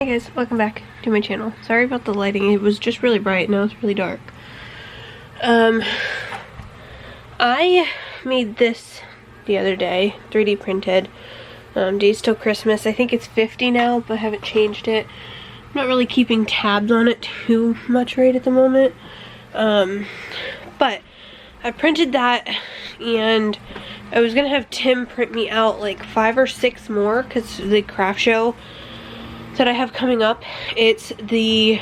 Hey guys, welcome back to my channel. Sorry about the lighting, it was just really bright, now it's really dark. I made this the other day, 3D printed. Days till Christmas. I think it's 50 now, but I haven't changed it. I'm not really keeping tabs on it too much right at the moment. But I printed that, and I was gonna have Tim print me out like 5 or 6 more because the craft show that I have coming up, it's the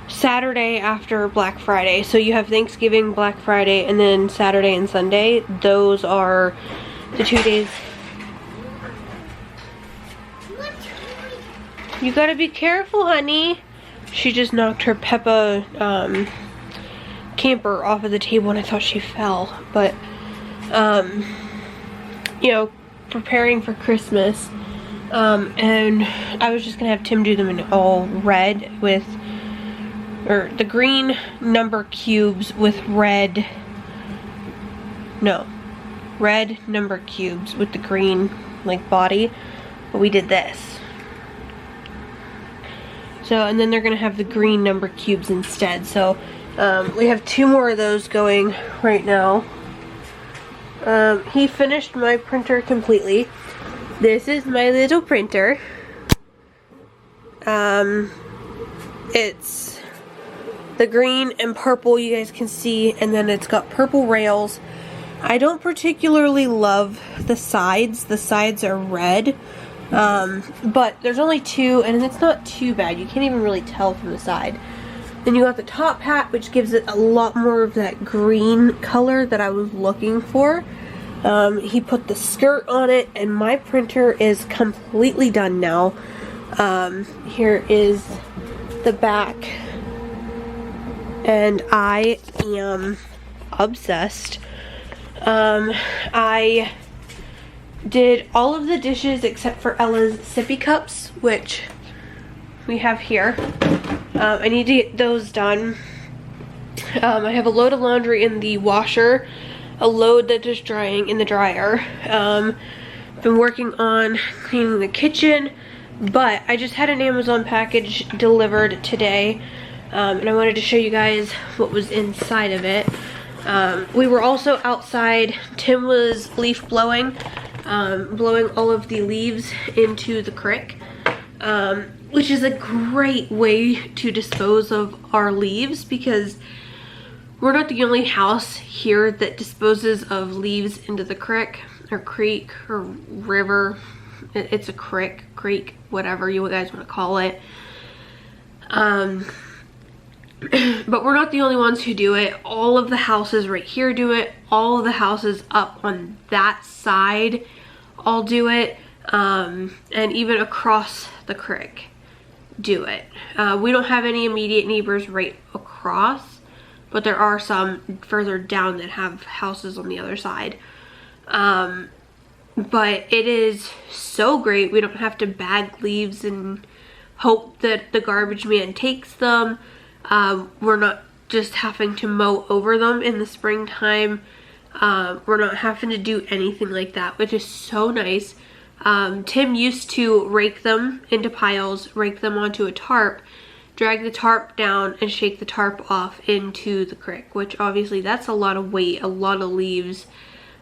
Saturday after Black Friday. So you have Thanksgiving, Black Friday, and then Saturday and Sunday. Those are the 2 days. You gotta be careful, honey. She just knocked her Peppa camper off of the table and I thought she fell. But, you know, preparing for Christmas. And I was just gonna have Tim do them in all red with, or the green number cubes with red number cubes with the green like body, but we did this. So, and then they're gonna have the green number cubes instead. So we have 2 more of those going right now. He finished my printer completely. This is my little printer. It's the green and purple, you guys can see, and then it's got purple rails. I don't particularly love the sides. The sides are red, but there's only 2, and it's not too bad. You can't even really tell from the side. Then you got the top hat, which gives it a lot more of that green color that I was looking for. He put the skirt on it, and my printer is completely done now. Here is the back, and I am obsessed. I did all of the dishes except for Ella's sippy cups, which we have here. I need to get those done. I have a load of laundry in the washer, a load that is drying in the dryer. Been working on cleaning the kitchen, but I just had an Amazon package delivered today, and I wanted to show you guys what was inside of it. We were also outside. Tim was leaf blowing, blowing all of the leaves into the creek, which is a great way to dispose of our leaves because we're not the only house here that disposes of leaves into the creek or river. It's a creek, whatever you guys want to call it. But we're not the only ones who do it. All of the houses right here do it. All of the houses up on that side all do it. And even across the creek do it. We don't have any immediate neighbors right across, but there are some further down that have houses on the other side. But it is so great. We don't have to bag leaves and hope that the garbage man takes them. We're not just having to mow over them in the springtime. We're not having to do anything like that, which is so nice. Tim used to rake them into piles, rake them onto a tarp, drag the tarp down and shake the tarp off into the creek, which obviously that's a lot of weight, a lot of leaves,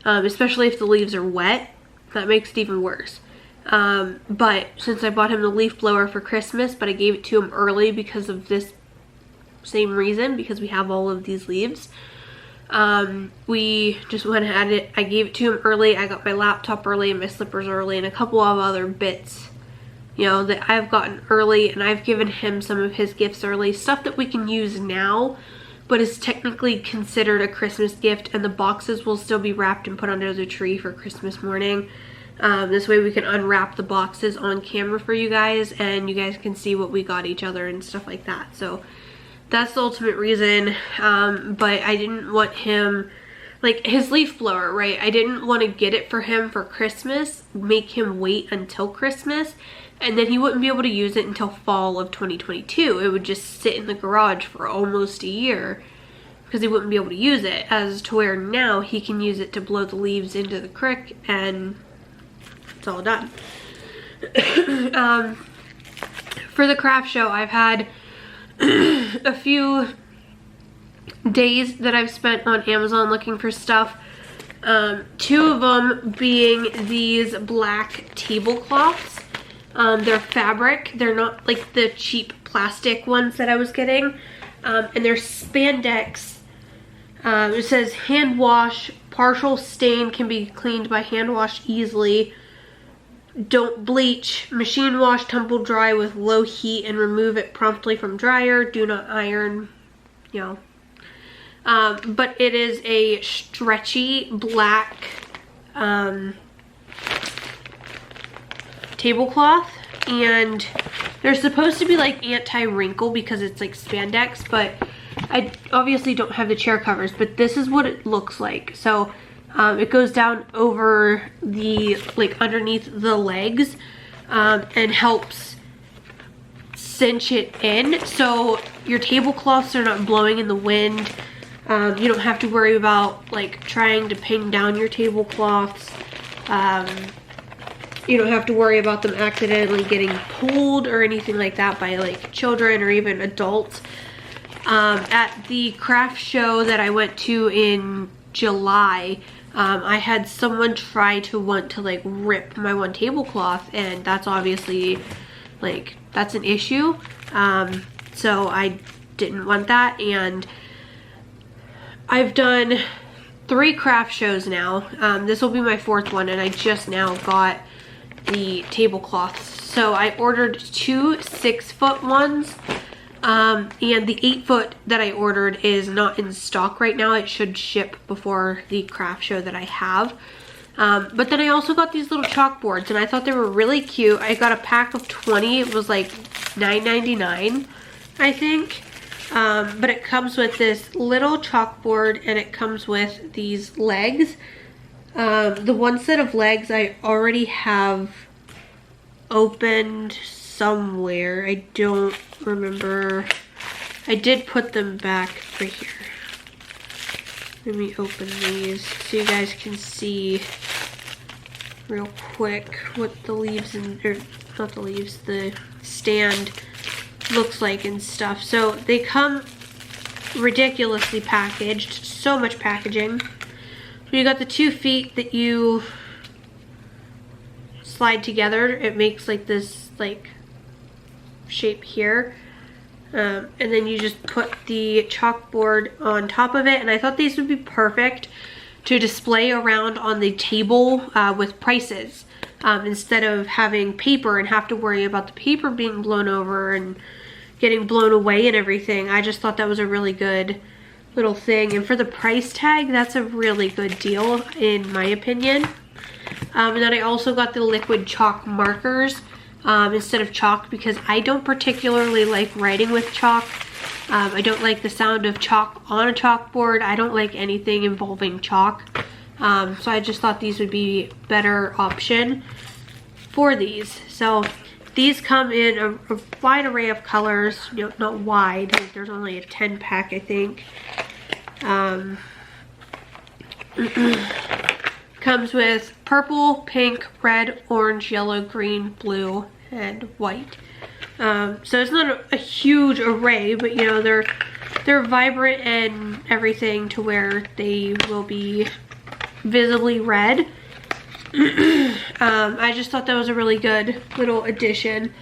especially if the leaves are wet. That makes it even worse. But since I bought him the leaf blower for Christmas, but I gave it to him early because of this same reason, because we have all of these leaves, we just went ahead and I gave it to him early. I got my laptop early and my slippers early and a couple of other bits, you know, that I've gotten early, and I've given him some of his gifts early. Stuff that we can use now, but is technically considered a Christmas gift, and the boxes will still be wrapped and put under the tree for Christmas morning. This way we can unwrap the boxes on camera for you guys, and you guys can see what we got each other and stuff like that. So that's the ultimate reason. But I didn't want him, like his leaf blower, right? I didn't want to get it for him for Christmas, make him wait until Christmas, and then he wouldn't be able to use it until fall of 2022. It would just sit in the garage for almost a year because he wouldn't be able to use it, as to where now he can use it to blow the leaves into the creek and it's all done. For the craft show, I've had a few days that I've spent on Amazon looking for stuff. 2 of them being these black tablecloths. They're fabric. They're not like the cheap plastic ones that I was getting. And they're spandex. It says hand wash, partial stain can be cleaned by hand wash easily. Don't bleach, machine wash, tumble dry with low heat and remove it promptly from dryer. Do not iron, you know. But it is a stretchy black tablecloth, and they're supposed to be like anti-wrinkle because it's like spandex, but I obviously don't have the chair covers, but this is what it looks like. So it goes down over the, like underneath the legs, and helps cinch it in so your tablecloths are not blowing in the wind. You don't have to worry about like trying to pin down your tablecloths. You don't have to worry about them accidentally getting pulled or anything like that by like children or even adults. At the craft show that I went to in July, I had someone try to want to like rip my one tablecloth, and that's obviously like, that's an issue. So I didn't want that, and I've done 3 craft shows now. This will be my 4th one, and I just now got the tablecloths. So I ordered 2 6-foot ones, and the 8-foot that I ordered is not in stock right now. It should ship before the craft show that I have. But then I also got these little chalkboards, and I thought they were really cute. I got a pack of 20. It was like $9.99, I think. But it comes with this little chalkboard, and it comes with these legs. The one set of legs I already have opened somewhere. I don't remember. I did put them back right here. Let me open these so you guys can see real quick what the leaves and, or not the leaves, the stand looks like and stuff. So they come ridiculously packaged, so much packaging. You got the 2 feet that you slide together. It makes like this like shape here, and then you just put the chalkboard on top of it. And I thought these would be perfect to display around on the table with prices, instead of having paper and have to worry about the paper being blown over and getting blown away and everything. I just thought that was a really good little thing, and for the price tag, that's a really good deal in my opinion. And then I also got the liquid chalk markers instead of chalk, because I don't particularly like writing with chalk. I don't like the sound of chalk on a chalkboard. I don't like anything involving chalk. So I just thought these would be a better option for these. So these come in a wide array of colors. You know, not wide, like there's only a 10 pack, I think. Comes with purple, pink, red, orange, yellow, green, blue, and white. So it's not a huge array, but you know, they're vibrant and everything to where they will be visibly red. I just thought that was a really good little addition.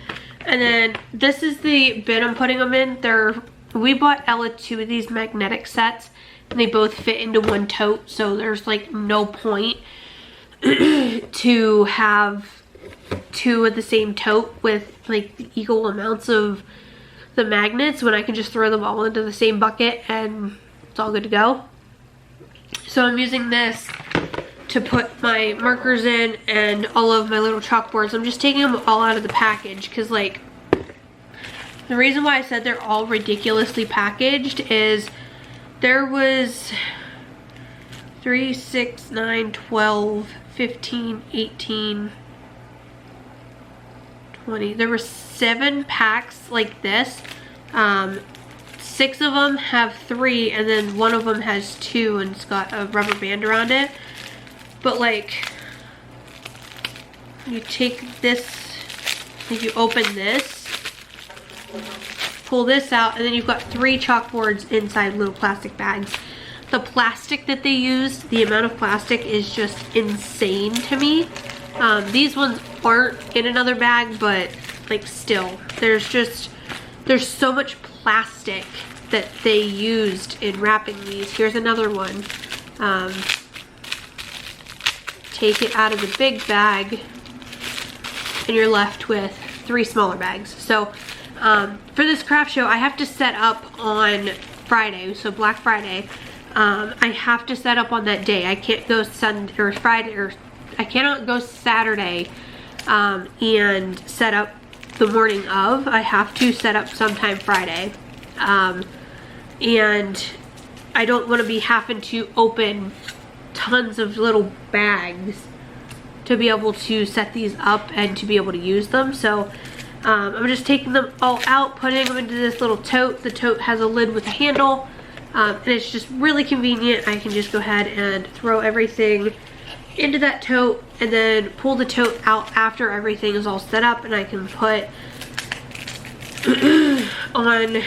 And then this is the bin I'm putting them in. We bought Ella 2 of these magnetic sets, and they both fit into one tote, so there's like no point to have 2 of the same tote with like the equal amounts of the magnets when I can just throw them all into the same bucket and it's all good to go. So I'm using this to put my markers in and all of my little chalkboards. I'm just taking them all out of the package because, like, the reason why I said they're all ridiculously packaged is there was 3, 6, 9, 12, 15, 18, 20. There were 7 packs like this. 6 of them have 3, and then 1 of them has 2, and it's got a rubber band around it. But like, you take this, if you open this, pull this out, and then you've got 3 chalkboards inside little plastic bags. The plastic that they used, the amount of plastic is just insane to me. These ones aren't in another bag, but like still, there's so much plastic that they used in wrapping these. Here's another one. Take it out of the big bag, and you're left with 3 smaller bags. So for this craft show, I have to set up on Friday, so Black Friday. I have to set up on that day. I can't go Sunday or Friday, or I cannot go Saturday and set up the morning of. I have to set up sometime Friday. And I don't want to be having to open tons of little bags to be able to set these up and to be able to use them. So I'm just taking them all out, putting them into this little tote. The tote has a lid with a handle, and it's just really convenient. I can just go ahead and throw everything into that tote and then pull the tote out after everything is all set up, and I can put on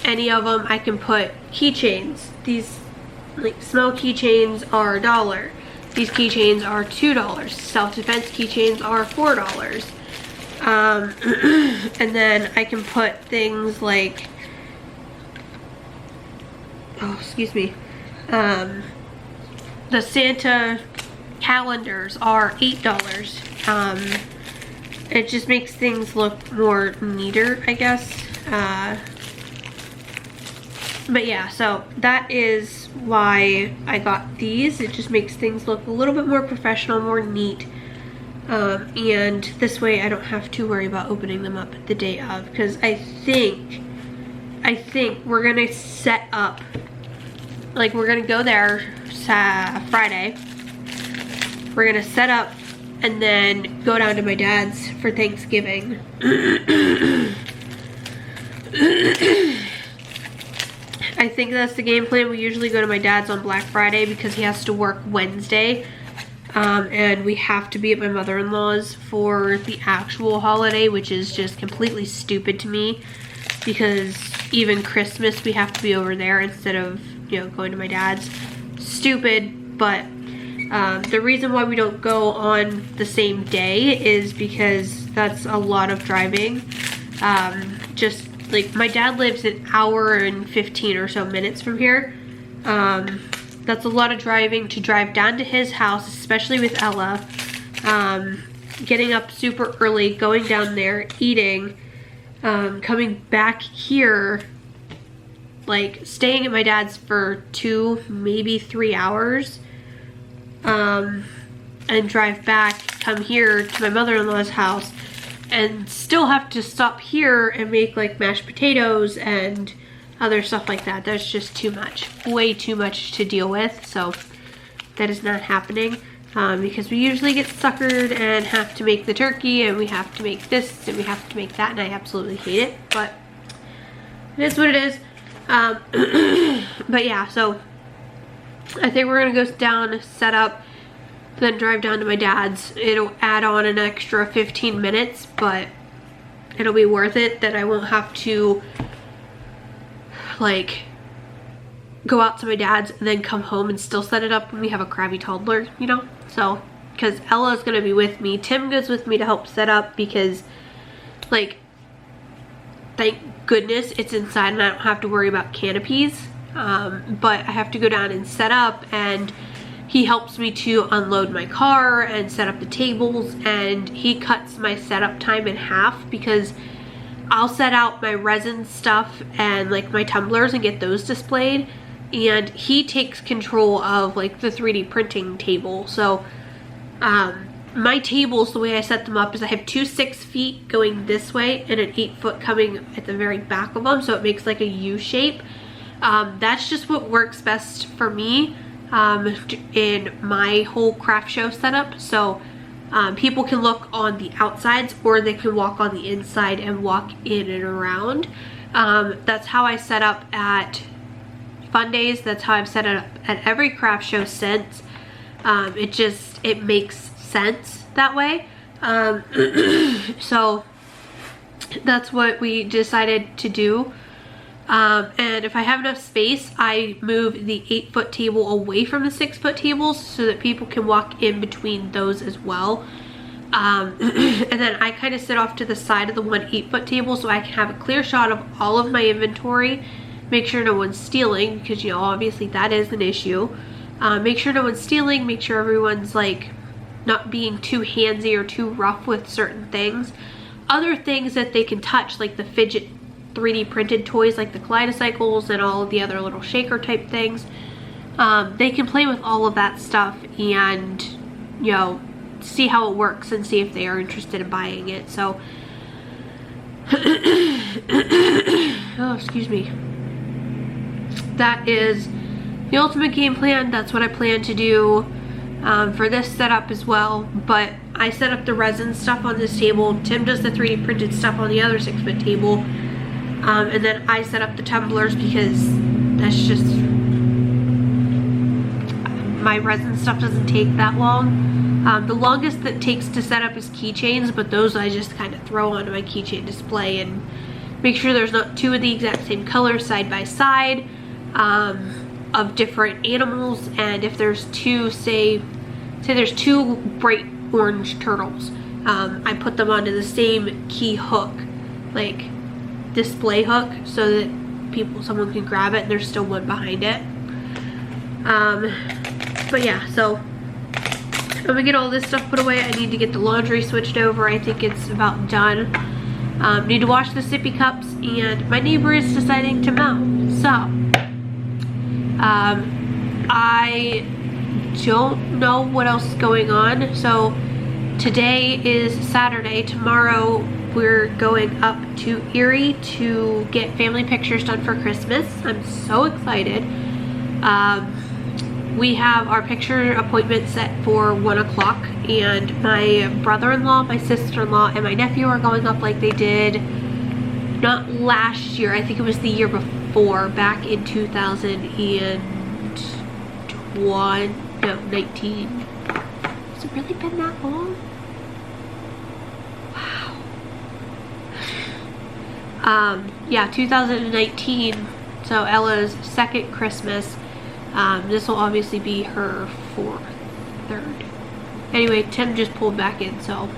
any of them. I can put keychains. These like small keychains are $1. These keychains are $2. Self-defense keychains are $4. And then I can put things like, oh, excuse me, the Santa calendars are $8. It just makes things look more neater, I guess. But yeah, so that is why I got these. It just makes things look a little bit more professional, more neat. And this way I don't have to worry about opening them up the day of, because I think we're gonna set up, like we're gonna go there Friday. We're gonna set up and then go down to my dad's for Thanksgiving. I think that's the game plan. We usually go to my dad's on Black Friday because he has to work Wednesday. And we have to be at my mother-in-law's for the actual holiday, which is just completely stupid to me, because even Christmas we have to be over there instead of, you know, going to my dad's. Stupid, but the reason why we don't go on the same day is because that's a lot of driving. Just like my dad lives an hour and 15 or so minutes from here. That's a lot of driving to drive down to his house, especially with Ella. Getting up super early, going down there, eating, coming back here, like staying at my dad's for 2, maybe 3 hours, and drive back, come here to my mother-in-law's house, and still have to stop here and make like mashed potatoes and other stuff like that. That's just too much, way too much to deal with. So that is not happening, because we usually get suckered and have to make the turkey, and we have to make this and we have to make that, and I absolutely hate it, but it is what it is. But yeah, so I think we're gonna go down, set up, then drive down to my dad's. It'll add on an extra 15 minutes, but it'll be worth it that I won't have to like go out to my dad's and then come home and still set it up when we have a crabby toddler, you know? So, because Ella's gonna be with me. Tim goes with me to help set up because, like, thank goodness it's inside and I don't have to worry about canopies. But I have to go down and set up, and he helps me to unload my car and set up the tables, and he cuts my setup time in half because I'll set out my resin stuff and like my tumblers and get those displayed, and he takes control of like the 3D printing table. So my tables, the way I set them up is I have 2 6 feet going this way and an 8 foot coming at the very back of them, so it makes like a U shape. That's just what works best for me in my whole craft show setup. So people can look on the outsides, or they can walk on the inside and walk in and around. That's how I set up at Fun Days. That's how I've set it up at every craft show since. It makes sense that way. So that's what we decided to do. And if I have enough space, I move the 8-foot table away from the 6-foot tables so that people can walk in between those as well. And then I kind of sit off to the side of the one 8-foot table so I can have a clear shot of all of my inventory. Make sure no one's stealing, because, you know, obviously that is an issue. Make sure no one's stealing, make sure everyone's like not being too handsy or too rough with certain things. Other things that they can touch, like the fidget 3D printed toys like the kaleidocycles and all of the other little shaker type things. They can play with all of that stuff and, you know, see how it works and see if they are interested in buying it. So, oh, excuse me. That is the ultimate game plan. That's what I plan to do for this setup as well. But I set up the resin stuff on this table. Tim does the 3D printed stuff on the other 6-foot table. And then I set up the tumblers because that's just, my resin stuff doesn't take that long. The longest that takes to set up is keychains, but those I just kind of throw onto my keychain display and make sure there's not two of the exact same color side by side of different animals. And if there's two, say there's two bright orange turtles, I put them onto the same key hook, like display hook, so that someone can grab it and there's still one behind it. But yeah, so I'm gonna get all this stuff put away. I need to get the laundry switched over. I think it's about done. Need to wash the sippy cups, and my neighbor is deciding to mow. So I don't know what else is going on. So today is Saturday. Tomorrow we're going up to Erie to get family pictures done for Christmas. I'm so excited. We have our picture appointment set for 1 o'clock, and my brother-in-law, my sister-in-law, and my nephew are going up like they did not last year, I think it was the year before, back in 2019. Has it really been that long? Wow. Yeah, 2019, so Ella's second Christmas. This will obviously be her third. Anyway, Tim just pulled back in, so